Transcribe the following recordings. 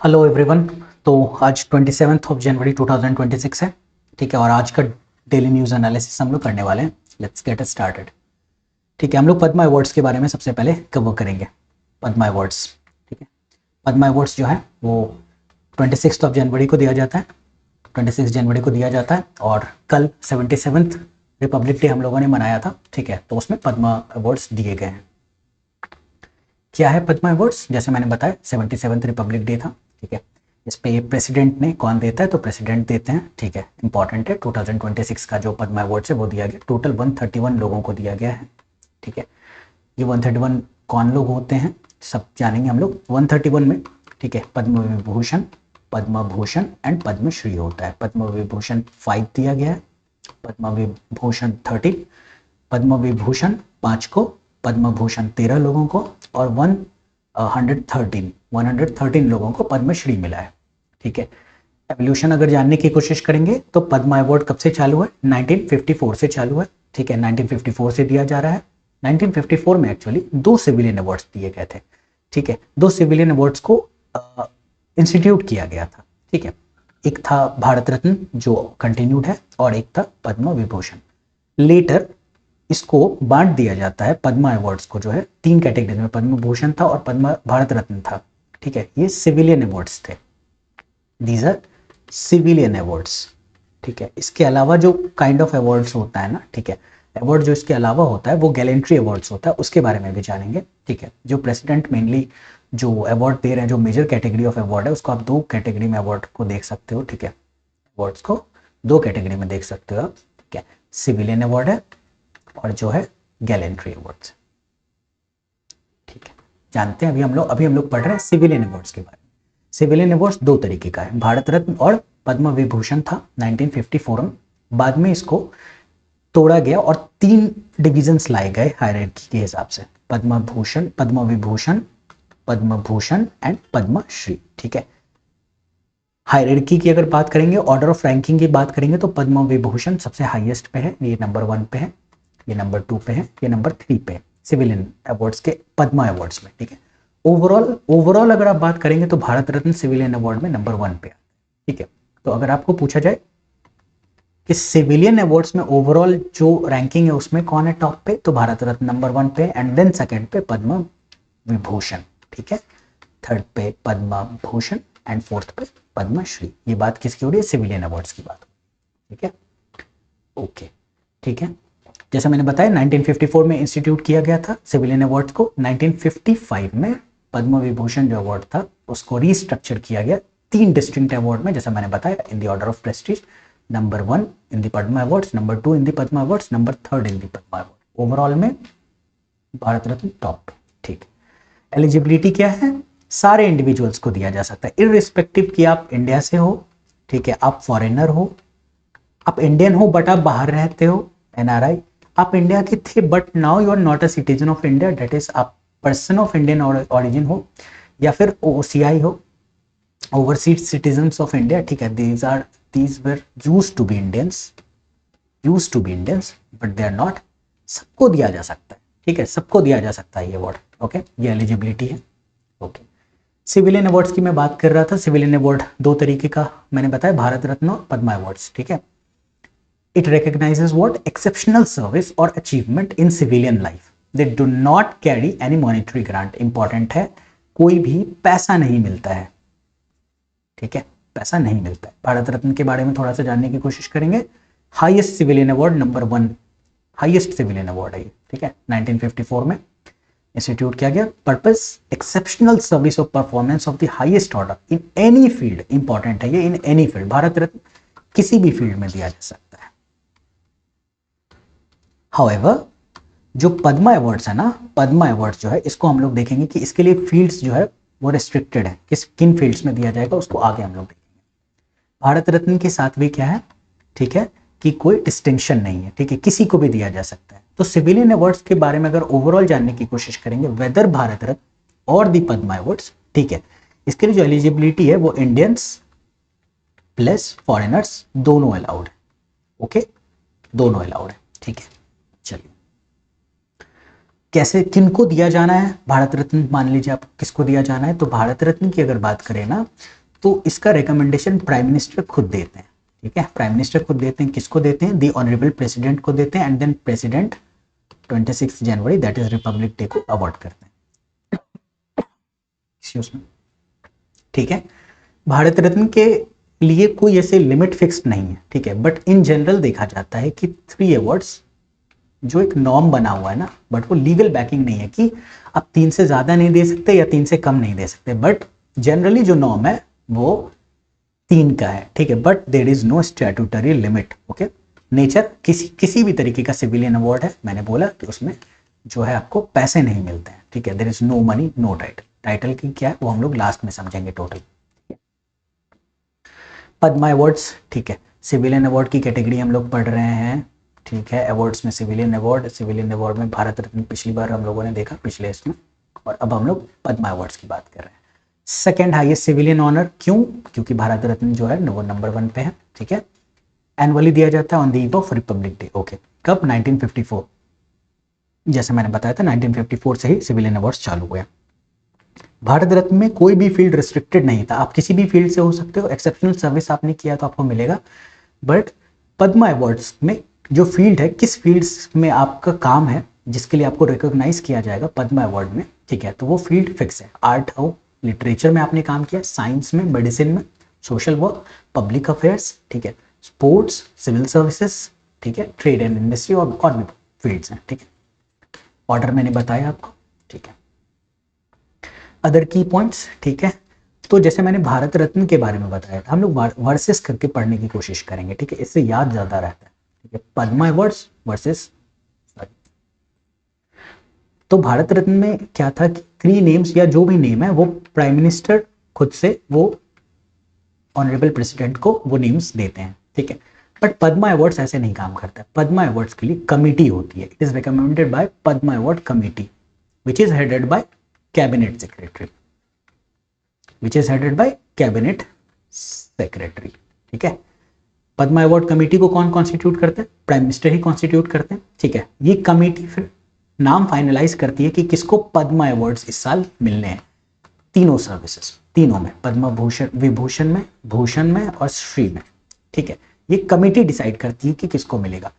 Hello everyone. तो आज 27 जनवरी 2026 है, ठीक है। और आज का डेली न्यूज़ एनालिसिस हम लोग करने वाले हैं। Let's get started. ठीक है, हम लोग पद्मा अवार्ड्स के बारे में सबसे पहले कवर करेंगे। पद्मा अवार्ड्स, ठीक है। पद्मा अवार्ड्स जो है वो 26 जनवरी को दिया जाता है। 26 जनवरी को दिया जाता है और कल 77th रिपब्लिक डे हम लोगों ने मनाया था, ठीक है। तो उसमें पद्मा अवार्ड्स दिए गए हैं। क्या है पद्मा अवार्ड्स? जैसे मैंने बताया 77th रिपब्लिक डे था, ठीक है। इस पे प्रेसिडेंट ने कौन देता है, तो प्रेसिडेंट देते हैं, ठीक है। इंपॉर्टेंट है। 2026 का जो पद्मा अवार्ड्स है वो दिया गया, टोटल 131 लोगों को दिया गया है, ठीक है। ये 131 कौन लोग होते हैं सब जानेंगे हम लोग 131 में, ठीक है। पद्म विभूषण, पद्म भूषण एंड पद्मश्री होता है। पद्म विभूषण 5 दिया गया है, पद्म विभूषण 13, पद्म विभूषण 5 को, पद्म भूषण 13 लोगों को और 113 लोगों को पद्मश्री मिला है, ठीक है। एवोल्यूशन अगर जानने की कोशिश करेंगे तो पद्मा अवार्ड कब से चालू है? 1954 से चालू है, ठीक है। 1954 से दिया जा रहा है। 1954 में एक्चुअली 2 सिविलियन अवार्ड्स दिए गए थे, ठीक है। 2 सिविलियन अवार्ड्स को इंस्टीट्यूट किया गया था, ठीक है। एक था भारत रत्न जो कंटिन्यूड है और एक था पद्म विभूषण। लेटर इसको बांट दिया जाता है पद्मा अवार्ड्स को, जो है 3 कैटेगरी में, पद्म भूषण था और पद्म भारत रत्न था, ठीक है। ये सिविलियन अवार्ड्स थे, दीज आर सिविलियन अवार्ड्स, ठीक है। इसके अलावा जो काइंड ऑफ अवार्ड्स होता है ना, ठीक है, अवार्ड जो इसके अलावा होता है वो गैलेंट्री अवार्ड्स होता है, उसके बारे में भी जानेंगे, ठीक है। जो प्रेसिडेंट मेनली जो अवार्ड दे रहे हैं, जो मेजर कैटेगरी ऑफ अवार्ड है, उसको आप 2 कैटेगरी में अवार्ड को देख सकते हो, ठीक है। अवार्ड्स को 2 कैटेगरी में देख सकते हो आप, ठीक है। सिविलियन अवार्ड है और जो है गैलेंट्री अवार्ड्स, ठीक है। जानते हैं अभी हम लोग पढ़ रहे हैं सिविलियन अवार्ड्स के बारे में। सिविलियन अवार्ड्स 2 तरीके का है, भारत रत्न और पद्म विभूषण था 1954 में। बाद में इसको तोड़ा गया और 3 डिविजन्स लाए गए हायरार्की के हिसाब से, पद्म भूषण, पद्म विभूषण, पद्म भूषण एंड पद्मश्री, ठीक है। हायरार्की की अगर बात करेंगे, ऑर्डर ऑफ रैंकिंग की बात करेंगे, तो पद्म विभूषण सबसे हाईएस्ट पे है, ये नंबर 1 पे है, ये नंबर 2 पे है, ये नंबर 3 पे है सिविलियन अवार्ड्स के पद्मा अवार्ड्स में, ठीक है। ओवरऑल अगर आप बात करेंगे तो भारत रत्न सिविलियन अवार्ड में नंबर 1 पे है, ठीक है। तो अगर आपको पूछा जाए कि सिविलियन अवार्ड्स में ओवरऑल जो रैंकिंग है उसमें कौन है टॉप पे, तो भारत रत्न नंबर 1 पे एंड देन सेकंड पे पद्म विभूषण, ठीक है। थर्ड पे पद्म भूषण एंड फोर्थ पे पद्मश्री। ये बात किसकी हो रही है? सिविलियन अवार्ड्स की बात, ठीक है। ओके, ठीक है। जैसा मैंने बताया 1954 में इंस्टीट्यूट किया गया था सिविलियन अवार्ड को। 1955 में पद्म विभूषण जो अवार्ड था उसको रीस्ट्रक्चर किया गया 3 डिस्टिंक्ट अवार्ड में, जैसा मैंने बताया in the order of Prestige, number 1 in the Padma awards, number 2 in the Padma awards, number 3 in the Padma award. Overall में भारत रत्न टॉप, ठीक। एलिजिबिलिटी क्या है? सारे इंडिविजुअल्स को दिया जा सकता है, इररिस्पेक्टिव कि आप इंडिया से हो, ठीक है, आप फॉरेनर हो, आप इंडियन हो बट आप बाहर रहते हो, एनआरआई, आप इंडिया के थे but now you are not a citizen of India, that is आप पर्सन ऑफ इंडियन ओरिजिन हो, या फिर ओसीआई हो, ओवरसीज सिटीजन्स ऑफ इंडिया, ठीक है। These were used to be Indians but they are not. सबको दिया जा सकता है, ठीक है, सबको दिया जा सकता है ये अवार्ड, ओके। ये एलिजिबिलिटी है, ओके। सिविलियन अवार्ड्स की मैं बात कर रहा था। सिविलियन अवार्ड 2 तरीके का मैंने बताया, भारत रत्न और पद्मा अवार्ड्स, ठीक है। It recognizes what? Exceptional service or achievement in civilian life. They do not carry any monetary grant. Important है, कोई भी पैसा नहीं मिलता है, ठीक है, पैसा नहीं मिलता है। भारत रत्न के बारे में थोड़ा सा जानने की कोशिश करेंगे। Highest civilian award, number 1 highest civilian award है ये, ठीक है। 1954 में इंस्टीट्यूट किया गया। Purpose? Exceptional service of performance of the highest order in any field. Important है ये, in any field. Bharat Ratna किसी भी फील्ड में दिया जा सकता है। हाउएवर जो पद्मा अवार्ड्स है ना, पद्मा अवार्ड्स जो है इसको हम लोग देखेंगे कि इसके लिए फील्ड्स जो है वो रिस्ट्रिक्टेड है, किन फील्ड्स में दिया जाएगा उसको आगे हम लोग देखेंगे। भारत रत्न के साथ भी क्या है, ठीक है, कि कोई डिस्टिंक्शन नहीं है, ठीक है, किसी को भी दिया जा सकता है। तो सिविलियन अवार्ड्स के बारे में अगर ओवरऑल जानने की कोशिश करेंगे, वेदर भारत रत्न और दी पद्मा अवार्ड्स, ठीक है, इसके लिए जो एलिजिबिलिटी है वो इंडियंस प्लस फॉरेनर्स दोनों अलाउड है, ओके, दोनों अलाउड है, ठीक है। चलिए कैसे किनको दिया जाना है भारत रत्न, मान लीजिए आप किसको दिया जाना है, तो भारत रत्न की अगर बात करें ना तो इसका रिकमेंडेशन प्राइम मिनिस्टर खुद देते हैं, ठीक है, प्राइम मिनिस्टर खुद देते हैं। किसको देते हैं? दी ऑनरेबल प्रेसिडेंट को देते हैं, एंड देन प्रेसिडेंट 26 जनवरी दैट इज रिपब्लिक डे को अवार्ड करते हैं, उसमें, ठीक है। भारत रत्न के लिए कोई ऐसे लिमिट फिक्स्ड नहीं है, ठीक है, बट इन जनरल देखा जाता है कि 3 अवार्ड्स जो एक नॉर्म बना हुआ है ना, बट वो लीगल बैकिंग नहीं है कि आप 3 से ज्यादा नहीं दे सकते या 3 से कम नहीं दे सकते, बट जनरली जो नॉर्म है वो 3 का है, ठीक है, but there is no statutory limit, okay. Nature किसी भी तरीके का सिविलियन अवार्ड है, मैंने बोला कि उसमें जो है आपको पैसे नहीं मिलते हैं, ठीक है, there is no money no title. Title की क्या है वो हम लोग लास्ट में समझेंगे टोटल। पद्मा अवार्ड्स, ठीक है, सिविलियन अवार्ड की कैटेगरी हम लोग पढ़ रहे हैं, ठीक है। अवार्ड्स में सिविलियन अवार्ड में भारत रत्न पिछली बार हम लोगों ने देखा पिछले इसमें, और अब हम लोग पद्मा अवार्ड्स की बात कर रहे हैं। सेकेंड हाईएस्ट सिविलियन ऑनर, क्यों? क्योंकि भारत रत्न जो है वो नंबर 1 पे है, ठीक है। एनुअली दिया जाता है on the eve of Republic day, okay. कब? 1954, जैसे मैंने बताया था 1954 से ही सिविलियन अवार्ड्स चालू हुए। भारत रत्न में कोई भी फील्ड रिस्ट्रिक्टेड नहीं था, आप किसी भी फील्ड से हो सकते हो, एक्सेप्शनल सर्विस आपने किया तो आपको मिलेगा, बट पद्मा अवार्ड्स में जो फील्ड है, किस फील्ड में आपका काम है जिसके लिए आपको रिकॉग्नाइज किया जाएगा पद्मा अवार्ड में, ठीक है, तो वो फील्ड फिक्स है। आर्ट हो, लिटरेचर में आपने काम किया, साइंस में, मेडिसिन में, सोशल वर्क, पब्लिक अफेयर्स, ठीक है, स्पोर्ट्स, सिविल सर्विसेज, ठीक है, ट्रेड एंड इंडस्ट्री और भी फील्ड्स हैं, ठीक है। ऑर्डर मैंने बताया आपको, ठीक है। अदर की पॉइंट्स, ठीक है, तो जैसे मैंने भारत रत्न के बारे में बताया था, हम लोग वर्सेस करके पढ़ने की कोशिश करेंगे, ठीक है, इससे याद ज्यादा रहता है, ठीक है। पद्मा अवार्ड्स वर्सेस, तो भारत रत्न में क्या था कि 3 नेम्स या जो भी नेम है वो प्राइम मिनिस्टर खुद से वो ऑनरेबल प्रेसिडेंट को वो नेम्स देते हैं, ठीक है। बट पद्मा अवार्ड्स ऐसे नहीं काम करता है, पद्मा अवार्ड्स के लिए कमिटी होती है, it is recommended by Padma award committee which is headed by cabinet secretary, which is headed by cabinet secretary, ठीक है। पद्मा अवार्ड कमेटी को कौन कॉन्स्टिट्यूट करते हैं? प्राइम मिनिस्टर ही कॉन्स्टिट्यूट करते हैं, ठीक है। ये कमेटी फिर नाम फाइनलाइज करती है कि किसको पद्मा अवार्ड्स इस साल मिलने हैं, तीनों सर्विसेज, तीनों में, पद्म भूषण, विभूषण में, भूषण में और श्री में, ठीक है। ये कमेटी डिसाइड करती है कि किसको मिलेगा।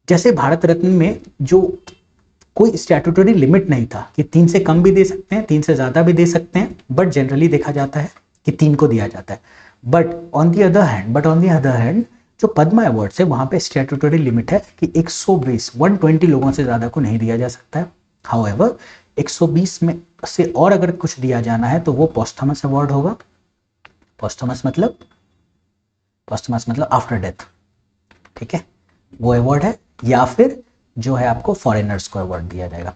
जैसे भारत रत्न में जो कोई स्टैट्यूटरी लिमिट नहीं था कि 3 से कम भी दे सकते हैं, 3 से ज्यादा भी दे सकते हैं, बट जनरली देखा जाता है कि 3 को दिया जाता है। But on the other hand जो पद्मा अवार्ड है वहां पे स्टैट्यूटरी लिमिट है कि 120 लोगों से ज्यादा को नहीं दिया जा सकता है। हाउएवर 120 में से और अगर कुछ दिया जाना है तो वो पोस्थमस अवार्ड होगा। पोस्थमस मतलब आफ्टर डेथ, ठीक है, वो अवार्ड है, या फिर जो है आपको फॉरेनर्स को अवार्ड दिया जाएगा।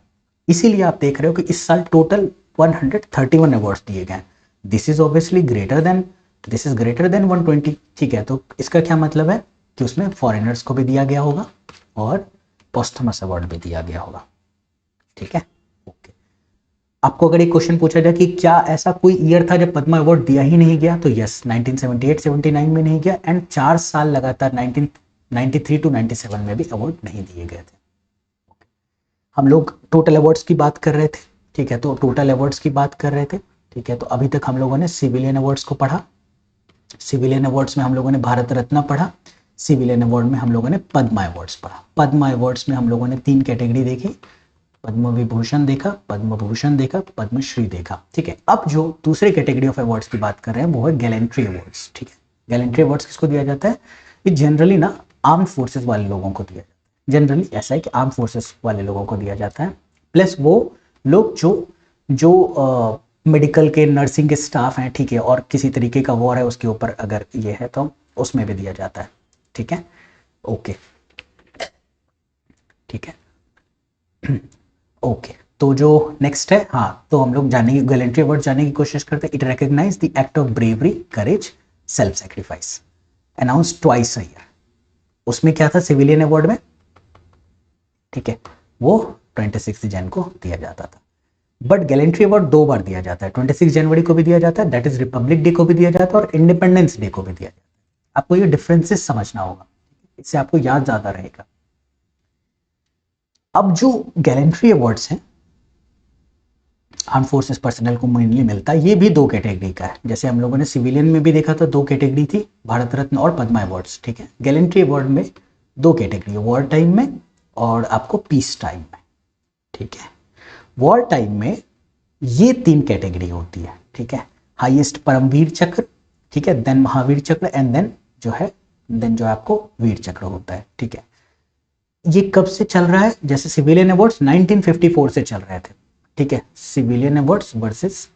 इसीलिए आप देख रहे हो कि इस साल टोटल 131 अवार्ड्स दिए गए। This is obviously greater than 120, ठीक है। तो इसका क्या मतलब है कि उसमें फॉरेनर्स को भी दिया गया होगा और पोस्थमस अवार्ड भी दिया गया होगा, ठीक है, ओके। आपको अगर एक क्वेश्चन पूछा जाए कि क्या ऐसा कोई ईयर था जब पद्मा अवार्ड दिया ही नहीं गया, तो यस, 1978-79 में नहीं गया, एंड 4 साल लगातार 1993 to 97 में भी अवार्ड नहीं दिए गए थे। हम लोग टोटल अवार्ड्स की बात कर रहे थे, ठीक है, तो टोटल अवार्ड्स की बात कर रहे थे, ठीक है। तो अभी तक हम लोगों ने सिविलियन अवार्ड्स को पढ़ा, सिविलियन अवार्ड्स में हम लोगों ने भारत रत्न पढ़ा, सिविलियन अवार्ड में हम लोगों ने पद्मा अवार्ड्स पढ़ा। पद्मा अवार्ड्स में हम लोगों ने 3 कैटेगरी देखी, पद्म विभूषण देखा, पद्म भूषण देखा, पद्मश्री देखा, ठीक है। अब जो दूसरे कैटेगरी ऑफ अवार्ड्स की बात कर रहे हैं वो है गैलेंट्री अवार्ड्स, ठीक है। गैलेंट्री अवार्ड्स किसको दिया जाता है? ये जनरली ना आर्म फोर्सेस वाले लोगों को दिया जाता है। जनरली ऐसा है कि आर्म फोर्सेस वाले लोगों को दिया जाता है, प्लस वो लोग जो मेडिकल के, नर्सिंग के स्टाफ हैं, ठीक है, और किसी तरीके का वॉर है उसके ऊपर अगर ये है तो उसमें भी दिया जाता है, ठीक है, ओके, ठीक है, ओके। तो जो नेक्स्ट है, हाँ, तो हम लोग जानेंगे गैलेंट्री अवार्ड जानने की कोशिश करते हैं। It recognise the act of bravery, courage, self sacrifice, announce twice a year. उसमें क्या था सिविलियन अवार्ड में, ठीक है, वो 26 जनवरी को दिया जाता था। बट गैलेंट्री अवार्ड 2 बार दिया जाता है, 26 जनवरी को भी दिया जाता है, दैट इज रिपब्लिक डे को भी दिया जाता है, और इंडिपेंडेंस डे को भी दिया जाता है। आपको ये डिफरेंसेस समझना होगा, इससे आपको याद ज्यादा रहेगा। अब जो गैलेंट्री अवार्ड्स हैं आर्म फोर्सेस पर्सनल को मेनली मिलता है। ये भी 2 कैटेगरी का है, जैसे हम लोगों ने सिविलियन में भी देखा था 2 कैटेगरी थी, भारत रत्न और पद्मा अवार्ड्स, ठीक है। गैलेंट्री अवार्ड में 2 कैटेगरी है, वॉर टाइम में और आपको पीस टाइम में, ठीक है। वॉर टाइम में ये 3 कैटेगरी होती है, ठीक है। हाईएस्ट परमवीर चक्र, ठीक है, देन महावीर चक्र एंड देन जो है आपको वीर चक्र होता है, ठीक है। ये कब से चल रहा है, जैसे सिविलियन अवार्ड्स 1954 से चल रहे थे, ठीक है। सिविलियन अवार्ड्स वर्सेस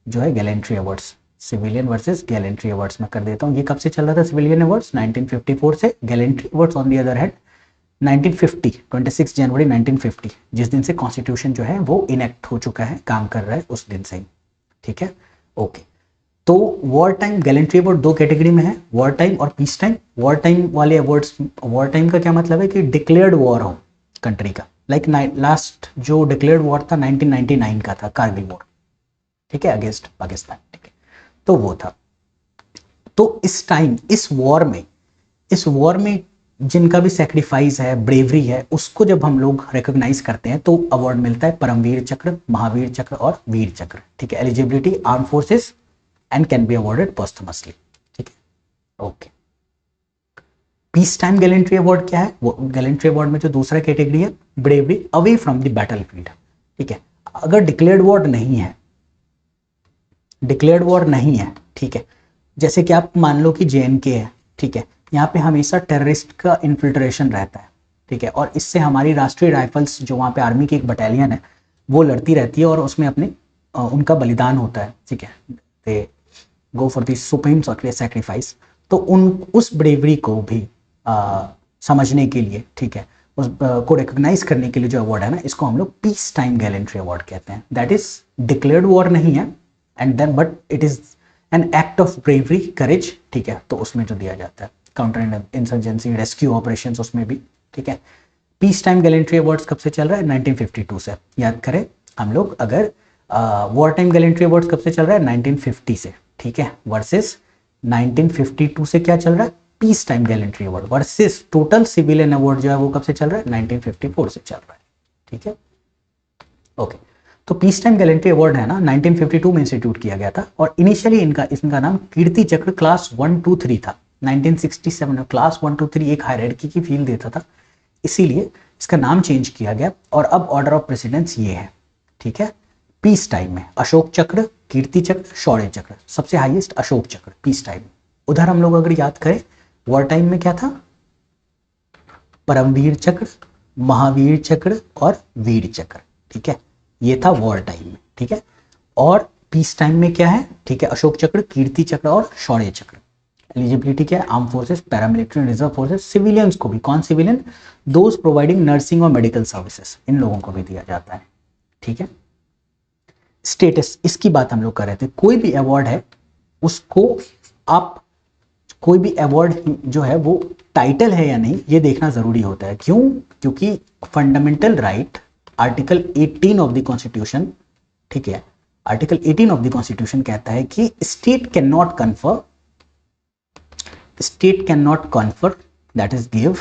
जो है gallantry awards, civilian versus gallantry awards में कर देता हूँ। ये कब से चल रहा था सिविलियन अवार्ड्स 1954 से, gallantry awards on the other hand 1950 26 जनवरी 1950, जिस दिन से कॉन्स्टिट्यूशन जो है वो इनेक्ट हो चुका है, काम कर रहा है उस दिन से ही, ठीक है। ओके, तो war time gallantry award 2 category में है, वॉर टाइम और पीस टाइम। वॉर टाइम वाले अवार्ड्स, वॉर टाइम का क्या मतलब है कि डिक्लेयर्ड वॉर हो कंट्री का, लाइक लास्ट जो डिक्लेयर्ड वॉर था 1999 का था, कारगिल वॉर, ठीक है, अगेंस्ट पाकिस्तान, ठीक है, तो वो था। तो इस टाइम इस वॉर में जिनका भी सेक्रीफाइस है, ब्रेवरी है, उसको जब हम लोग रिकॉग्नाइज करते हैं तो अवार्ड मिलता है परमवीर चक्र, महावीर चक्र और वीर चक्र, ठीक है। Eligibility arm forces and can be awarded posthumously, ठीक है। Okay, peace time gallantry award क्या है, वो गैलेंट्री अवार्ड में जो दूसरा कैटेगरी है bravery away from the battlefield, ठीक है। अगर डिक्लेयर्ड वॉर नहीं है, डिक्लेयर्ड वॉर नहीं है, ठीक है, जैसे कि आप मान लो कि JNK है, ठीक है, यहाँ पे हमेशा टेररिस्ट का इन्फिल्ट्रेशन रहता है, ठीक है, और इससे हमारी राष्ट्रीय राइफल्स जो वहाँ पे आर्मी की एक बटालियन है वो लड़ती रहती है और उसमें अपने उनका बलिदान होता है, ठीक है, they go for the supreme sacrifice. तो उस ब्रेवरी को भी समझने के लिए, ठीक है, उस को रिकॉग्नाइज करने के लिए जो अवार्ड है ना, इसको हम लोग पीस टाइम गैलेंट्री अवार्ड कहते हैं। दैट इज डिक्लेयर्ड वॉर नहीं है and then but it is an act of bravery, courage, ठीक है, तो उसमें जो दिया जाता है, काउंटर इंसर्जेंसी रेस्क्यू ऑपरेशंस उसमें भी, ठीक है। पीस टाइम गैलेंट्री अवार्ड्स कब से चल रहा है, 1952 से, याद करें हम लोग। अगर वॉर टाइम गैलेंट्री अवार्ड्स कब से चल रहा है, 1950 से, ठीक है, वर्सेस 1952 से क्या चल रहा है, peace time gallantry award, versus total civilian award जो है वो कब से चल रहा है, 1954 से चल रहा है, ठीक है। ओके, तो पीस टाइम गैलेंट्री अवार्ड है ना 1952 में इंस्टीट्यूट किया गया था और इनिशियली इनका नाम कीर्ति चक्र क्लास 1 2 3 था। 1967 में क्लास 1 2 3 एक हायरार्की की फील देता था, इसीलिए इसका नाम चेंज किया गया और अब ऑर्डर ऑफ प्रेसिडेंस ये है, ठीक है। पीस टाइम में अशोक चक्र, कीर्ति चक्र, शौर्य चक्र, सबसे हाईएस्ट अशोक चक्र पीस टाइम। उधर हम लोग अगर याद करें वॉर टाइम में क्या था, परमवीर चक्र, महावीर चक्र और वीर चक्र, ठीक है, ये था वॉर टाइम में, ठीक है। और पीस टाइम में क्या है, ठीक है, अशोक चक्र, कीर्ति चक्र और शौर्य चक्र। एलिजिबिलिटी क्या है, arm forces, paramilitary, reserve forces, civilians को भी, कौन सिविलियन, दोज प्रोवाइडिंग नर्सिंग और मेडिकल सर्विसेज, इन लोगों को भी दिया जाता है, ठीक है। स्टेटस, इसकी बात हम लोग कर रहे थे, कोई भी अवार्ड है उसको आप, कोई भी अवार्ड जो है वो टाइटल है या नहीं ये देखना जरूरी होता है। क्यों, क्योंकि fundamental right article 18 of the constitution, ठीक है, आर्टिकल 18 ऑफ द कॉन्स्टिट्यूशन कहता है कि state can not confer that is give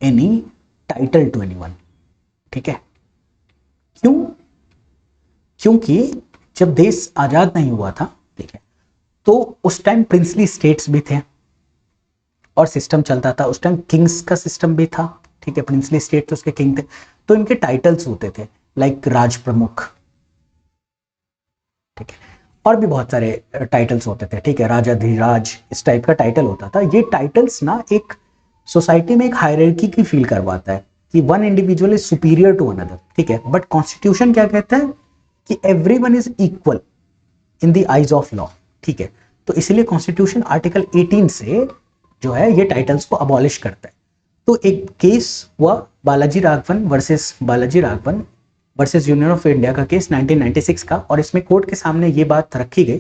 any title to anyone, ठीक है। क्यों, क्योंकि जब देश आजाद नहीं हुआ था, ठीक है, तो उस टाइम प्रिंसली स्टेट्स भी थे और सिस्टम चलता था, उस टाइम किंग्स का सिस्टम भी था, ठीक है, प्रिंसली स्टेट तो उसके किंग थे, तो इनके टाइटल्स होते थे लाइक राज प्रमुख, ठीक है, और भी बहुत सारे टाइटल्स होते थे, ठीक है, राजाधिराज, इस टाइप का टाइटल होता था। ये टाइटल्स ना एक सोसाइटी में एक हायरार्की की फील करवाता है कि one individual is superior to another, ठीक है, बट कॉन्स्टिट्यूशन क्या कहता है कि everyone is equal in the eyes of law, ठीक है। तो इसलिए कॉन्स्टिट्यूशन आर्टिकल 18 से जो है ये टाइटल्स को अबॉलिश करता है। तो एक केस हुआ Balaji Raghavan versus union of India का केस 1996 का, और इसमें कोर्ट के सामने ये बात रखी गई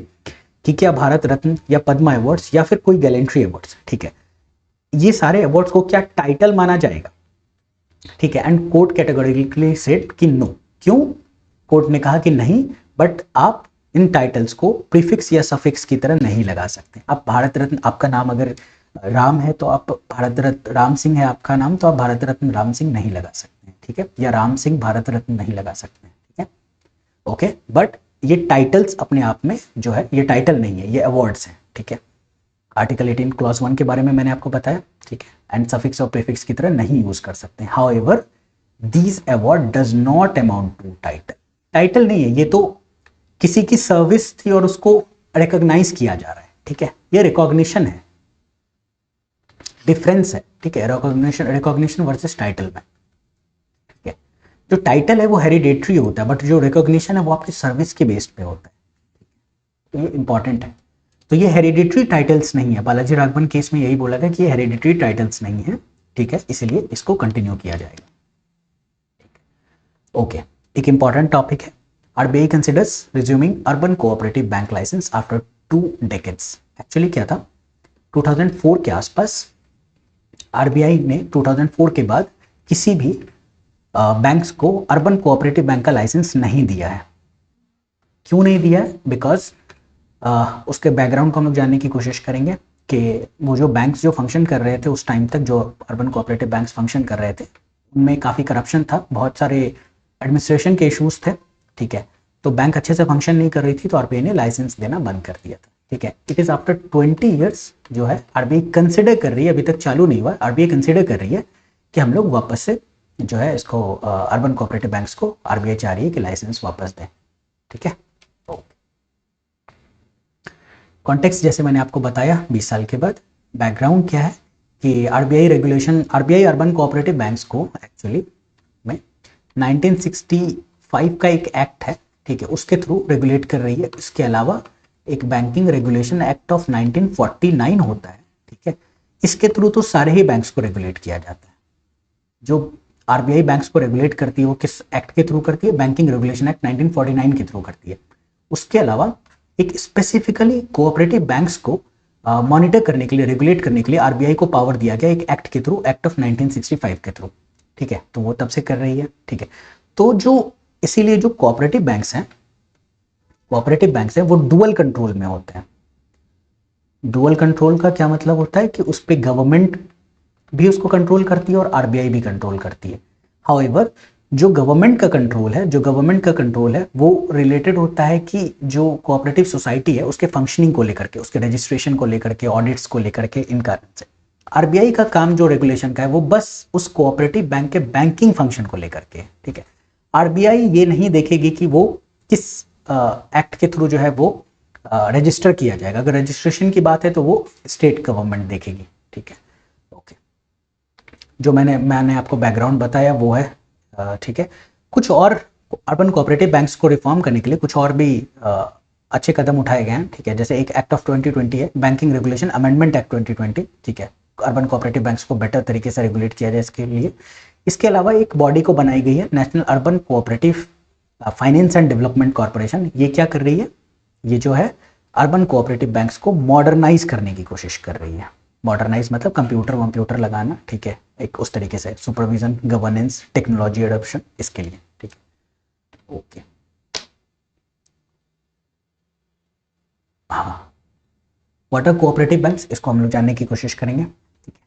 कि क्या भारत रत्न या पद्मा अवार्ड्स या फिर कोई गैलेंट्री अवार्ड्स, ठीक है, ये सारे अवार्ड्स को क्या टाइटल माना जाएगा, ठीक है। एंड कोर्ट कैटेगोरिकली सेड कि नो। क्यों, कोर्ट ने कहा कि नहीं, बट आप इन टाइटल्स को प्रीफिक्स या सफिक्स की तरह नहीं लगा सकते। आप भारत रत्न, आपका नाम अगर राम है तो आप भारत रत्न, राम सिंह है आपका नाम तो आप भारत रत्न राम सिंह नहीं लगा सकते हैं, ठीक है, या राम सिंह भारत रत्न नहीं लगा सकते हैं, ठीक है। ओके, बट ये टाइटल्स अपने आप में जो है ये टाइटल नहीं है, ये अवार्ड्स हैं, ठीक है। आर्टिकल 18 क्लॉज 1 के बारे में मैंने आपको बताया, ठीक है, एंड सफिक्स और प्रीफिक्स की तरह नहीं यूज कर सकते। However these award does not amount to title, title नहीं है ये, तो किसी की सर्विस थी और उसको रिकॉग्नाइज किया जा रहा है, ठीक है, ये रिकॉग्निशन है, डिफरेंस है, ठीक है, रिकॉग्निशन रिकॉग्निशन वर्सेस टाइटल में, ठीक है। जो टाइटल है वो हेरिडेटरी होता है, बट जो रिकॉग्निशन है वो आपकी सर्विस के बेस पे होता है, तो ये इंपॉर्टेंट है। तो ये हेरिडिटरी टाइटल्स नहीं है, बालाजी राघवन केस में यही बोला गया कि ये हेरिडिटरी टाइटल्स नहीं है, ठीक है, इसलिए इसको कंटिन्यू किया जाएगा। ओके, एक इंपॉर्टेंट टॉपिक है, RBI considers resuming urban cooperative bank licence after 2 decades. Actually क्या था, 2004 के आसपास आरबीआई ने 2004 के बाद किसी भी बैंक्स को अर्बन कोऑपरेटिव बैंक का लाइसेंस नहीं दिया है। क्यों नहीं दिया है? बिकॉज उसके बैकग्राउंड को हम लोग जानने की कोशिश करेंगे कि वो जो बैंक्स जो फंक्शन कर रहे थे उस टाइम तक, जो अर्बन कोऑपरेटिव बैंक्स फंक्शन कर रहे थे, उनमें काफ़ी करप्शन था, बहुत सारे एडमिनिस्ट्रेशन के इश्यूज थे, ठीक है। तो बैंक अच्छे से फंक्शन नहीं कर रही थी, तो आरबीआई ने लाइसेंस देना बंद कर दिया था, ठीक है। इट इज़ आफ्टर 20 ईयर्स जो है आरबीआई कंसिडर कर रही है, अभी तक चालू नहीं हुआ, आरबीआई कंसिडर कर रही है कि हम लोग वापस से जो है इसको अर्बन कोऑपरेटिव बैंक्स को आरबीआई चाह रही है कि लाइसेंस वापस दें, ठीक है। कॉन्टेक्स्ट जैसे मैंने आपको बताया 20 साल के बाद, बैकग्राउंड क्या है कि RBI regulation, RBI urban cooperative banks को एक्चुअली में 1965 का एक एक्ट है, ठीक है, उसके थ्रू रेगुलेट कर रही है। इसके अलावा एक बैंकिंग रेगुलेशन एक्ट ऑफ 1949 होता है, ठीक है, इसके थ्रू तो सारे ही बैंक्स को रेगुलेट किया जाता है। जो आरबीआई बैंक्स को रेगुलेट करती है वो किस एक्ट के थ्रू करती है? बैंकिंग रेगुलेशन एक्ट 1949 के थ्रू करती है। उसके अलावा एक स्पेसिफिकली कोऑपरेटिव बैंक्स को मॉनिटर करने के लिए, रेगुलेट करने के लिए आरबीआई को पावर दिया गया एक एक्ट के थ्रू, एक्ट ऑफ 1965 के थ्रू, ठीक है, तो वो तब से कर रही है, ठीक है। तो जो इसीलिए जो कोऑपरेटिव बैंक्स हैं वो डुअल कंट्रोल में होते हैं। डुअल कंट्रोल का क्या मतलब होता है कि उस पर गवर्नमेंट भी उसको कंट्रोल करती है और आरबीआई भी कंट्रोल करती है। हाउएवर जो गवर्नमेंट का कंट्रोल है वो रिलेटेड होता है कि जो कोऑपरेटिव सोसाइटी है उसके फंक्शनिंग को लेकर के, उसके रजिस्ट्रेशन को लेकर के, ऑडिट्स को लेकर के, इन कारण से आरबीआई का काम जो रेगुलेशन का है वो बस उस कोऑपरेटिव बैंक के बैंकिंग फंक्शन को लेकर के, ठीक है। आरबीआई ये नहीं देखेगी कि वो किस एक्ट के थ्रू जो है वो रजिस्टर किया जाएगा। अगर रजिस्ट्रेशन की बात है तो वो स्टेट गवर्नमेंट देखेगी, ठीक है। ओके, जो मैंने आपको बैकग्राउंड बताया वो है, ठीक है। कुछ और अर्बन कोऑपरेटिव बैंक्स को रिफॉर्म करने के लिए कुछ और भी अच्छे कदम उठाए गए हैं, ठीक है। जैसे एक एक्ट ऑफ 2020 है, बैंकिंग रेगुलेशन अमेंडमेंट एक्ट 2020, ठीक है, अर्बन कोऑपरेटिव बैंक्स को बेटर तरीके से रेगुलेट किया जाए इसके लिए। इसके अलावा एक बॉडी को बनाई गई है, national urban cooperative finance and development corporation. ये क्या कर रही है? ये जो है अर्बन कोऑपरेटिव बैंक्स को मॉडर्नाइज करने की कोशिश कर रही है। मॉडर्नाइज मतलब कंप्यूटर लगाना, ठीक है, एक उस तरीके से सुपरविजन, गवर्नेंस, टेक्नोलॉजी एडॉप्शन, इसके लिए, ठीक है। ओके, हाँ, व्हाट आर कोऑपरेटिव बैंक्स, इसको हम लोग जानने की कोशिश करेंगे, ठीक है।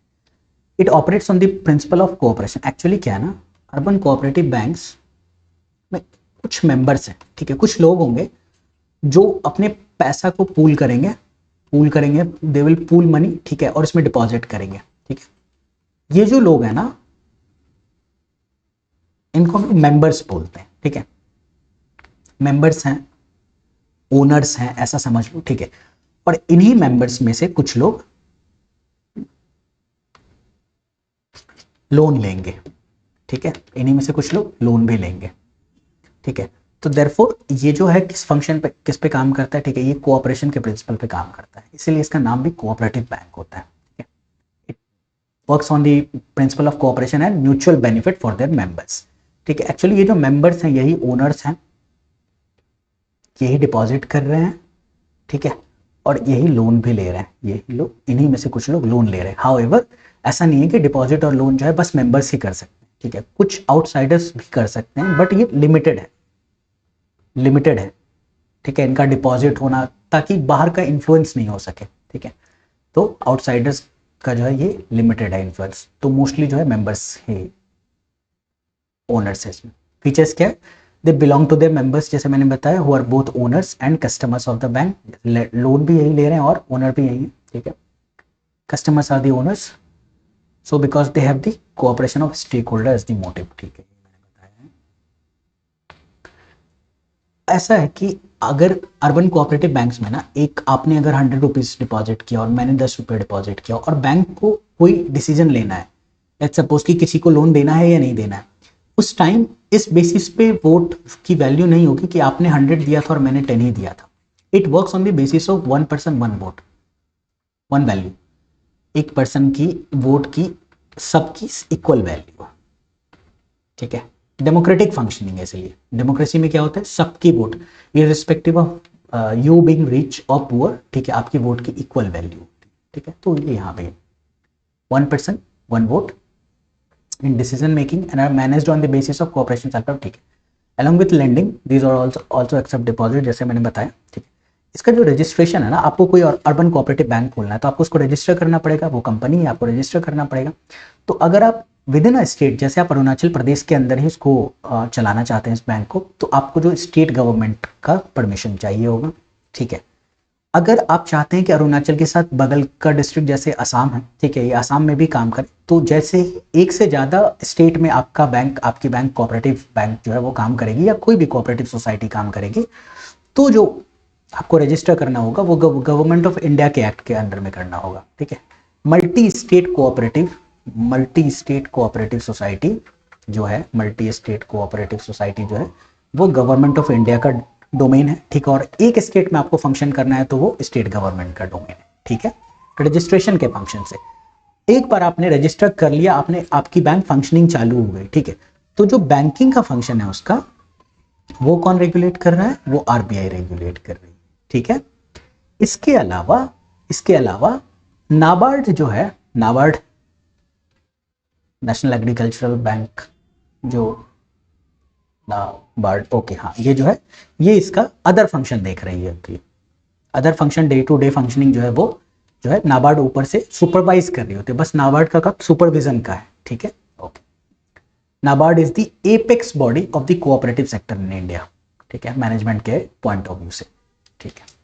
It operates on the principle of cooperation. Actually क्या है ना, अर्बन कोऑपरेटिव बैंक्स में कुछ मेंबर्स हैं, ठीक है, कुछ लोग होंगे जो अपने पैसा को पूल करेंगे, दे विल पूल मनी, ठीक है, और इसमें डिपॉजिट करेंगे, ठीक है। ये जो लोग हैं ना, इनको हम मेंबर्स बोलते हैं, ठीक है, मेंबर्स हैं, ओनर्स हैं, ऐसा समझ लो, ठीक है। और इन्हीं मेंबर्स में से कुछ लोग लोन लेंगे, ठीक है, इन्हीं में से कुछ लोग लोन भी लेंगे, ठीक है। तो देयरफॉर ये जो है किस फंक्शन पे, किस पे काम करता है, ठीक है, ये कोऑपरेशन के प्रिंसिपल पे काम करता है, इसीलिए इसका नाम भी कोऑपरेटिव बैंक होता है, ठीक है। It works on the principle of cooperation and mutual benefit for their members, ठीक है। एक्चुअली ये जो मेंबर्स हैं यही ओनर्स हैं, यही डिपॉजिट कर रहे हैं, ठीक है, और यही लोन भी ले रहे हैं, यही लोग, इन्हीं में से कुछ लोग लोन ले रहे हैं। हाउएवर ऐसा नहीं है कि डिपॉजिट और लोन जो है बस मेंबर्स ही कर सकते हैं, ठीक है, कुछ आउटसाइडर्स भी कर सकते हैं, बट ये लिमिटेड है, ठीक है, इनका डिपॉजिट होना, ताकि बाहर का इन्फ्लुएंस नहीं हो सके, ठीक है। तो आउटसाइडर्स का जो है ये लिमिटेड है इन्फ्लुएंस, तो मोस्टली जो है मेंबर्स ही ओनर्स है इसमें। फीचर्स क्या है? They belong to their members, जैसे मैंने बताया, who are both owners and customers of the bank. Loan भी यही ले रहे हैं और ओनर भी यही है, ठीक है। Customers are the owners, so because they have the cooperation of stakeholder as the motive, ठीक है। ऐसा है कि अगर अर्बन कोऑपरेटिव बैंक्स में ना, एक आपने अगर 100 रुपीज डिपॉजिट किया और मैंने 10 रुपये डिपॉजिट किया और बैंक को कोई डिसीजन लेना है, लेट्स सपोज कि किसी को लोन देना है या नहीं देना है, उस टाइम इस बेसिस पे वोट की वैल्यू नहीं होगी कि आपने 100 दिया था और मैंने 10 ही दिया था। It works on the basis of 1 person 1 vote 1 value, एक पर्सन की वोट की सबकी इक्वल वैल्यू, ठीक है। डेमोक्रेटिक फंक्शनिंग है, इसलिए डेमोक्रेसी में क्या होता है, सबकी vote irrespective of you being rich और पुअर, ठीक है, आपकी वोट की इक्वल वैल्यू, ठीक है। तो ये यहाँ पे 1 person 1 vote in decision making and are managed on the basis of cooperation sector, ठीक है। Along with lending these are also accept deposit, जैसे मैंने बताया, ठीक है। इसका जो रजिस्ट्रेशन है ना, आपको कोई अर्बन कोऑपरेटिव बैंक खोलना है तो आपको उसको रजिस्टर करना पड़ेगा, वो कंपनी है, आपको रजिस्टर करना पड़ेगा। तो अगर आप विद इन अ स्टेट, जैसे आप अरुणाचल प्रदेश के अंदर ही इसको चलाना चाहते हैं इस बैंक को, तो आपको जो स्टेट गवर्नमेंट का परमिशन चाहिए होगा, ठीक है। अगर आप चाहते हैं कि अरुणाचल के साथ बगल का डिस्ट्रिक्ट जैसे असम है, ठीक है, ये असम में भी काम करे, तो जैसे एक से ज़्यादा स्टेट में आपका बैंक, आपकी बैंक कोऑपरेटिव बैंक जो है वो काम करेगी या कोई भी कोऑपरेटिव सोसाइटी काम करेगी, तो जो आपको रजिस्टर करना होगा वो गवर्नमेंट ऑफ इंडिया के एक्ट के अंडर में करना होगा, ठीक है। मल्टी स्टेट कोऑपरेटिव सोसाइटी जो है, मल्टी स्टेट कोऑपरेटिव सोसाइटी जो है वो गवर्नमेंट ऑफ इंडिया का डोमेन है, ठीक है। और एक स्टेट में आपको फंक्शन करना है तो वो स्टेट गवर्नमेंट का डोमेन है, ठीक है। रजिस्ट्रेशन के फंक्शन से एक बार आपने रजिस्टर कर लिया, आपने, आपकी बैंक फंक्शनिंग चालू हो गई, ठीक है। तो जो बैंकिंग का फंक्शन है उसका, वो कौन रेगुलेट कर रहा है, वो आरबीआई रेगुलेट कर रही है, ठीक है। इसके अलावा नाबार्ड जो है, नाबार्ड नेशनल एग्रीकल्चरल बैंक, जो नाबार्ड, ओके, हाँ, ये जो है ये इसका अदर फंक्शन देख रही है, तो other function day to day functioning जो है वो जो है नाबार्ड ऊपर से सुपरवाइज कर रही होती है, बस नाबार्ड का काम सुपरविजन का है, ठीक है, okay. NABARD is the apex body of the cooperative sector in India, ठीक है, मैनेजमेंट के पॉइंट ऑफ व्यू से, ठीक है।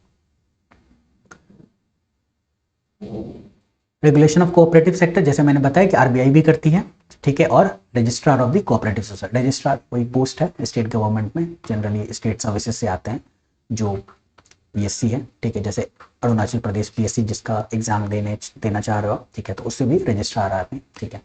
रेगुलेशन ऑफ कोऑपरेटिव सेक्टर, जैसे मैंने बताया कि आरबीआई भी करती है, ठीक है। और registrar of the cooperative society, registrar वही पोस्ट है स्टेट गवर्नमेंट में, जनरली स्टेट सर्विसेज से आते हैं, जो पीएससी है, ठीक है। जैसे अरुणाचल प्रदेश पीएससी जिसका एग्जाम देना चाह रहे हो, ठीक है, तो उससे भी रजिस्ट्रार आते हैं, ठीक है।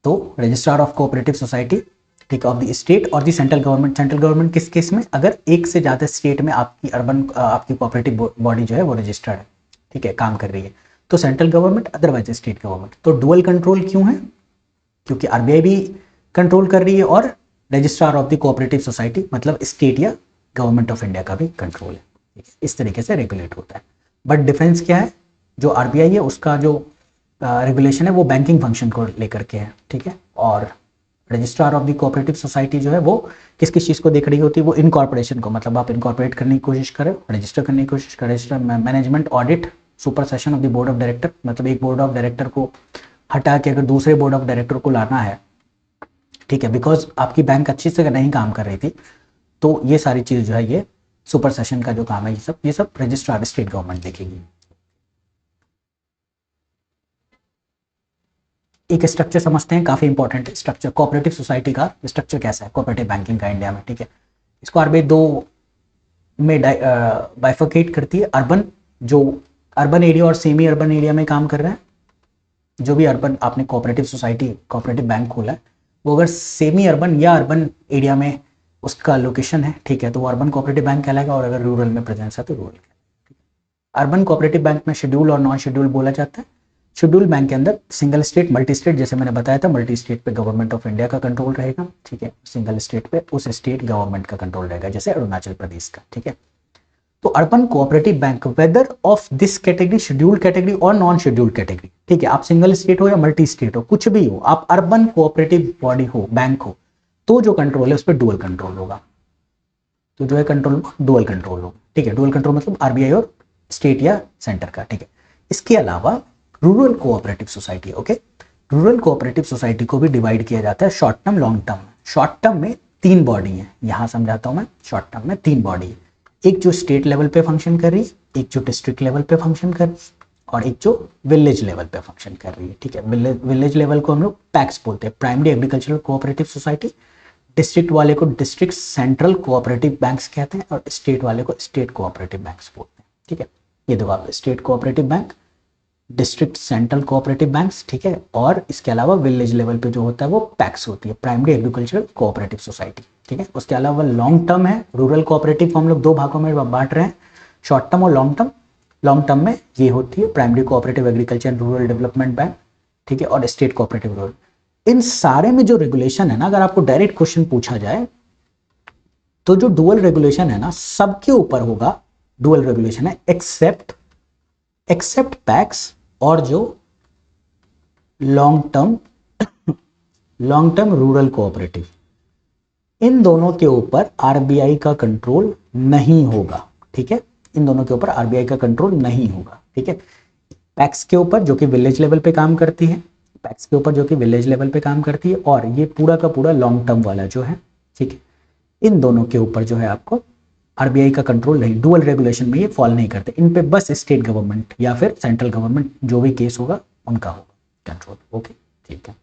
तो रजिस्ट्रार ऑफ कोऑपरेटिव सोसाइटी, ठीक है, ऑफ द स्टेट और the central government. Central government किस केस में, अगर एक से ज़्यादा स्टेट में आपकी कोऑपरेटिव बॉडी जो है वो रजिस्टर्ड है, ठीक है, काम कर रही है, तो central government, otherwise state government. तो डुअल कंट्रोल क्यों है, क्योंकि आरबीआई भी कंट्रोल कर रही है और registrar of the cooperative society मतलब स्टेट या गवर्नमेंट ऑफ इंडिया का भी कंट्रोल है, इस तरीके से रेगुलेट होता है। बट डिफरेंस क्या है, जो आरबीआई है उसका जो रेगुलेशन है वो बैंकिंग फंक्शन को लेकर के है, ठीक है। और registrar of the cooperative society जो है वो किस किस चीज़ को देख रही होती है, वो इनकॉर्पोरेशन को, मतलब आप इनकॉर्पोरेट करने की कोशिश करें, रजिस्टर करने की कोशिश करें, management, audit, super session of the board of director, मतलब एक बोर्ड ऑफ डायरेक्टर को हटा के अगर दूसरे बोर्ड ऑफ डायरेक्टर को लाना है, ठीक है, बिकॉज आपकी बैंक अच्छी से नहीं काम कर रही थी, तो ये सारी चीज़ जो है ये सुपर सेशन का जो काम है ये सब रजिस्ट्रार स्टेट गवर्नमेंट देखेगी। एक स्ट्रक्चर समझते हैं, काफी इंपॉर्टेंट स्ट्रक्चर, कोऑपरेटिव सोसाइटी का स्ट्रक्चर कैसा है कोऑपरेटिव बैंकिंग का इंडिया में, ठीक है। इसको आरबीआई दो में बाइफर्केट करती है, जो अर्बन एरिया और सेमी अर्बन एरिया में काम कर रहा है, जो भी अर्बन आपने कोऑपरेटिव सोसाइटी, कोऑपरेटिव बैंक खोला है, वो अगर सेमी अर्बन या अर्बन एरिया में उसका लोकेशन है, ठीक है, तो वो अर्बन कोऑपरेटिव बैंक कहलाएगा, और अगर रूरल में प्रेजेंस है तो रूरल। अर्बन कोऑपरेटिव बैंक में शेड्यूल और नॉन शेड्यूल बोला जाता है। शेड्यूल बैंक के अंदर सिंगल स्टेट, मल्टी स्टेट, जैसे मैंने बताया था, मल्टी स्टेट पे गवर्नमेंट ऑफ इंडिया का कंट्रोल रहेगा, ठीक है, सिंगल स्टेट पे उस स्टेट गवर्नमेंट का कंट्रोल रहेगा, जैसे अरुणाचल प्रदेश का, ठीक है। तो urban cooperative bank whether of this category, schedule category और नॉन शेड्यूल कैटेगरी, ठीक है, आप सिंगल स्टेट हो या मल्टी स्टेट हो, कुछ भी हो, आप अर्बन कोऑपरेटिव बॉडी हो, बैंक हो, तो जो कंट्रोल है उस पर डुअल कंट्रोल होगा, तो जो है कंट्रोल डुअल कंट्रोल होगा, ठीक है। डुअल कंट्रोल मतलब आरबीआई और स्टेट या सेंटर का, ठीक है। इसके अलावा rural cooperative society, okay, rural cooperative society को भी डिवाइड किया जाता है short term, long term. Short term में तीन बॉडी हैं, यहाँ समझाता हूँ मैं शॉर्ट टर्म में, तीन बॉडी है। एक जो स्टेट लेवल पे फंक्शन कर रही है, एक जो डिस्ट्रिक्ट लेवल पे फंक्शन कर रही है, और एक जो विलेज लेवल पे फंक्शन कर रही है, ठीक है। विलेज लेवल को हम लोग पैक्स बोलते हैं, primary agricultural cooperative society. District वाले को डिस्ट्रिक्ट सेंट्रल कोऑपरेटिव बैंक्स कहते हैं, और स्टेट वाले को स्टेट कोऑपरेटिव बैंक्स बोलते हैं, ठीक है। ये देखो आप, state cooperative bank, district central cooperative banks, ठीक है। और इसके अलावा विलेज लेवल पे जो होता है वो पैक्स होती है, प्राइमरी एग्रीकल्चरल कोऑपरेटिव सोसाइटी, ठीक है। उसके अलावा लॉन्ग टर्म है रूरल कोऑपरेटिव को हम लोग दो भागों में बांट रहे हैं, शॉर्ट टर्म और लॉन्ग टर्म। लॉन्ग टर्म में ये होती है primary cooperative agriculture rural development bank, ठीक है, और स्टेट कोऑपरेटिव रूरल। इन सारे में जो रेगुलेशन है ना, अगर आपको डायरेक्ट क्वेश्चन पूछा जाए तो जो डुअल रेगुलेशन है ना, सबके ऊपर होगा डुअल रेगुलेशन है, एक्सेप्ट पैक्स और जो लॉन्ग टर्म रूरल कोऑपरेटिव, इन दोनों के ऊपर आरबीआई का कंट्रोल नहीं होगा, ठीक है। इन दोनों के ऊपर आरबीआई का कंट्रोल नहीं होगा, ठीक है। पैक्स के ऊपर जो कि विलेज लेवल पे काम करती है, पैक्स के ऊपर जो कि विलेज लेवल पे काम करती है, और ये पूरा का पूरा लॉन्ग टर्म वाला जो है, ठीक है, इन दोनों के ऊपर जो है आपको आरबीआई का कंट्रोल नहीं, डुअल रेगुलेशन में ये फॉल नहीं करते। इन पे बस स्टेट गवर्नमेंट या फिर सेंट्रल गवर्नमेंट जो भी केस होगा उनका होगा कंट्रोल, ओके, ठीक है।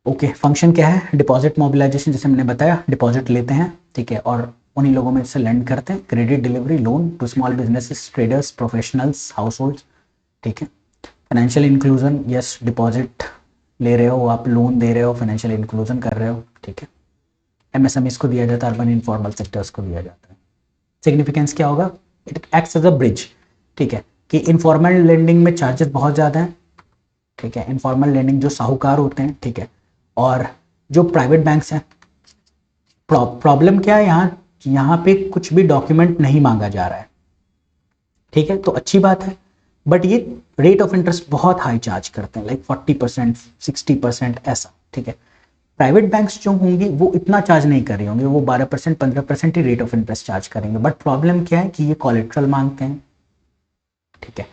ओके, फंक्शन क्या है? डिपॉजिट मोबिलाइजेशन, जैसे मैंने बताया, डिपॉजिट लेते हैं, ठीक है, और उन्हीं लोगों में से लेंड करते हैं। Credit delivery, loan to small businesses, traders, professionals, household, ठीक है। फाइनेंशियल इंक्लूजन, यस, डिपॉजिट ले रहे हो आप, लोन दे रहे हो, फाइनेंशियल इंक्लूजन कर रहे हो, ठीक है। एमएसएमईज को दिया जाता है, अर्बन इनफॉर्मल सेक्टर्स को दिया जाता है। सिग्निफिकेंस क्या होगा? It acts as a bridge, ठीक है, कि इनफॉर्मल लेंडिंग में चार्जेस बहुत ज़्यादा हैं, ठीक है। इनफॉर्मल लेंडिंग जो साहूकार होते हैं, ठीक है, और जो प्राइवेट बैंक्स हैं, प्रॉब्लम क्या है, यहाँ पे कुछ भी डॉक्यूमेंट नहीं मांगा जा रहा है, ठीक है, तो अच्छी बात है। बट ये रेट ऑफ इंटरेस्ट बहुत हाई चार्ज करते हैं, लाइक 40%, 60% ऐसा, ठीक है। प्राइवेट बैंक्स जो होंगी वो इतना चार्ज नहीं कर रही होंगे, वो 12%, 15% ही रेट ऑफ इंटरेस्ट चार्ज करेंगे। बट प्रॉब्लम क्या है कि ये कोलेट्रल मांगते हैं, ठीक है,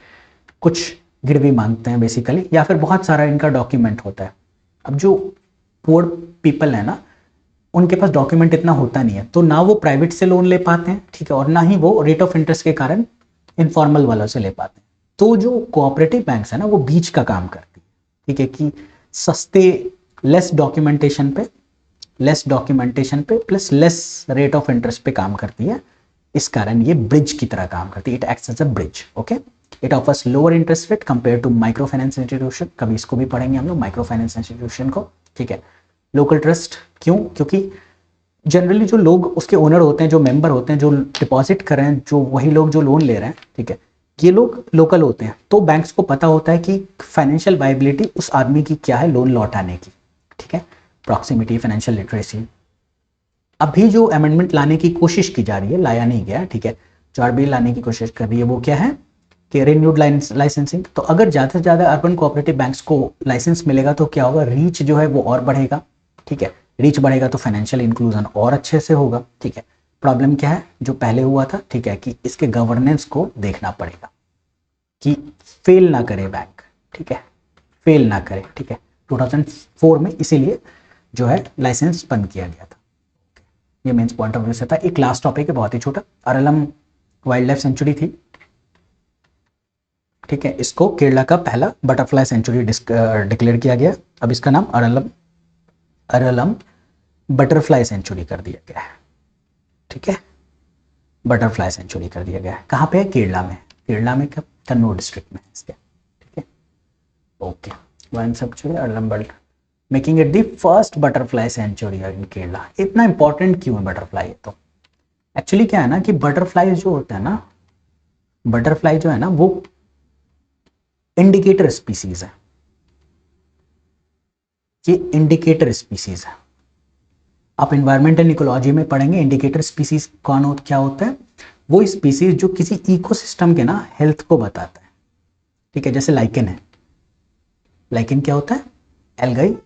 कुछ गिरवी मांगते हैं बेसिकली, या फिर बहुत सारा इनका डॉक्यूमेंट होता है। अब जो पुअर पीपल है ना, उनके पास डॉक्यूमेंट इतना होता नहीं है, तो ना वो प्राइवेट से लोन ले पाते हैं, ठीक है, और ना ही वो रेट ऑफ इंटरेस्ट के कारण इनफॉर्मल वालों से ले पाते हैं। तो जो कोऑपरेटिव बैंक्स है ना, वो बीच का काम करती है, ठीक है, कि सस्ते, लेस डॉक्यूमेंटेशन पे plus less rate of interest पे काम करती है। इस कारण ये ब्रिज की तरह काम करती है, it acts as a bridge, okay. It offers lower interest rate compare to micro finance institution, कभी इसको भी पढ़ेंगे हम लोग, माइक्रो फाइनेंस इंस्टीट्यूशन को, ठीक है। लोकल ट्रस्ट, क्यों? क्योंकि जनरली जो लोग उसके ओनर होते हैं, जो मेंबर होते हैं, जो डिपॉजिट कर रहे हैं, जो वही लोग जो लोन ले रहे हैं, ठीक है, ये लोग लोकल होते हैं, तो बैंक्स को पता होता है कि फाइनेंशियल वायबिलिटी उस आदमी की क्या है लोन लौटाने की, ठीक है। Proximity, financial literacy. अभी जो अमेंडमेंट लाने की कोशिश की जा रही है, लाया नहीं गया, ठीक है, जो आरबीआई लाने की कोशिश कर रही है, वो क्या है कि रिन्यूड लाइसेंसिंग। तो अगर ज़्यादा से ज़्यादा अर्बन कोऑपरेटिव बैंक्स को लाइसेंस मिलेगा तो क्या होगा, रीच जो है वो और बढ़ेगा, ठीक है। रीच बढ़ेगा तो फाइनेंशियल इंक्लूजन और अच्छे से होगा, ठीक है। प्रॉब्लम क्या है, जो पहले हुआ था, ठीक है, कि इसके गवर्नेंस को देखना पड़ेगा कि फेल ना करे बैंक, ठीक है, फेल ना करे, ठीक है। 2004 में इसीलिए जो है लाइसेंस बंद किया गया था। ये मेंस पॉइंट ऑफ व्यू से था। एक लास्ट टॉपिक है बहुत ही छोटा, अरलम वाइल्ड लाइफ सेंचुरी थी, ठीक है, इसको केरला का पहला बटरफ्लाई सेंचुरी डिक्लेयर किया गया। अब इसका नाम अरलम बटरफ्लाई सेंचुरी कर दिया गया है, ठीक है, बटरफ्लाई सेंचुरी कर दिया गया है। कहाँ पे है? केरला में। केरला में कब? कन्नूर डिस्ट्रिक्ट में इसके, ठीक है, okay. One century Aralam bird, making it the first butterfly century in Kerala. इतना इंपॉर्टेंट क्यों है बटरफ्लाई? तो एक्चुअली क्या है ना कि बटरफ्लाई जो होता है ना, बटरफ्लाई जो है ना, वो इंडिकेटर स्पीसीज है, ये इंडिकेटर स्पीसीज है। आप एनवायरमेंटल इकोलॉजी में पढ़ेंगे इंडिकेटर स्पीसीज क्या होता है। वो स्पीसीज जो किसी इकोसिस्टम के ना हेल्थ को बताता है, ठीक है, जैसे लाइकेन है। लाइकेन क्या होता है? एल्गाई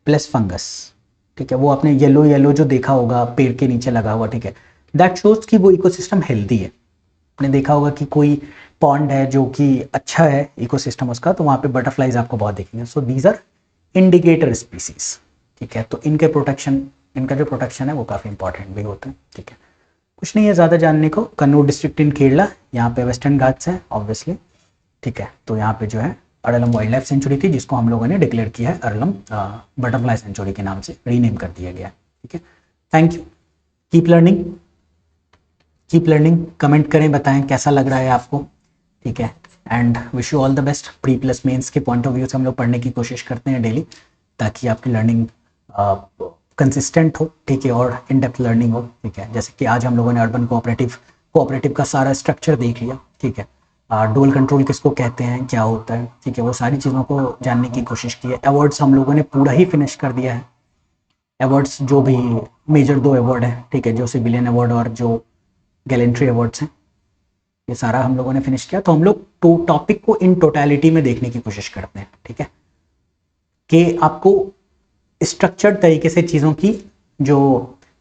प्लस फंगस, ठीक है, वो आपने येलो येलो जो देखा होगा पेड़ के नीचे लगा हुआ, ठीक है, दैट शोज कि वो इकोसिस्टम हेल्दी है। आपने देखा होगा कि कोई पॉन्ड है जो कि अच्छा है इकोसिस्टम उसका, तो वहाँ पे बटरफ्लाइज आपको बहुत दिखेंगे। So these are indicator species, ठीक है, तो इनके प्रोटेक्शन, इनका जो प्रोटेक्शन है वो काफ़ी इंपॉर्टेंट भी होता है। ठीक है, कुछ नहीं है ज़्यादा जानने को। कन्नूर डिस्ट्रिक्ट इन केरला, यहाँ पे वेस्टर्न घाट्स हैं ऑब्वियसली। ठीक है, तो यहाँ पे जो है अड़लम वाइल्ड लाइफ सेंचुरी थी, जिसको हम लोगों ने डिक्लेयर किया है अड़लम बटरफ्लाई सेंचुरी के नाम से रीनेम कर दिया गया है। ठीक है, thank you, keep learning, keep learning. Comment करें, बताएं कैसा लग रहा है आपको। ठीक है, and wish you all the best. Pre plus mains के पॉइंट ऑफ व्यू से हम लोग पढ़ने की कोशिश करते हैं डेली, ताकि आपकी लर्निंग कंसिस्टेंट हो। ठीक है, और इन डेप्थ लर्निंग हो। ठीक है, जैसे कि आज हम लोगों ने अर्बन कोऑपरेटिव का सारा स्ट्रक्चर देख लिया। ठीक है, डुअल कंट्रोल किसको कहते हैं, क्या होता है, ठीक है, वो सारी चीज़ों को जानने की कोशिश की है। अवार्ड्स हम लोगों ने पूरा ही फिनिश कर दिया है। अवार्ड्स जो भी मेजर 2 अवार्ड है, ठीक है, जो सिविलियन अवार्ड और जो गैलेंट्री अवार्ड्स हैं, ये सारा हम लोगों ने फिनिश किया। तो हम लोग टॉपिक को इन टोटलिटी में देखने की कोशिश करते हैं। ठीक है, कि आपको स्ट्रक्चर्ड तरीके से चीज़ों की जो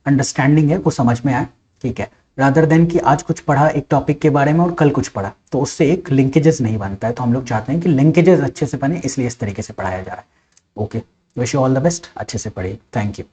अंडरस्टैंडिंग है वो समझ में आए। ठीक है, रादर देन कि आज कुछ पढ़ा एक टॉपिक के बारे में और कल कुछ पढ़ा, तो उससे एक लिंकेजेस नहीं बनता है। तो हम लोग चाहते हैं कि लिंकेजेस अच्छे से बने, इसलिए इस तरीके से पढ़ाया जा रहा है। Okay, wish you all the best, अच्छे से पढ़िए। Thank you.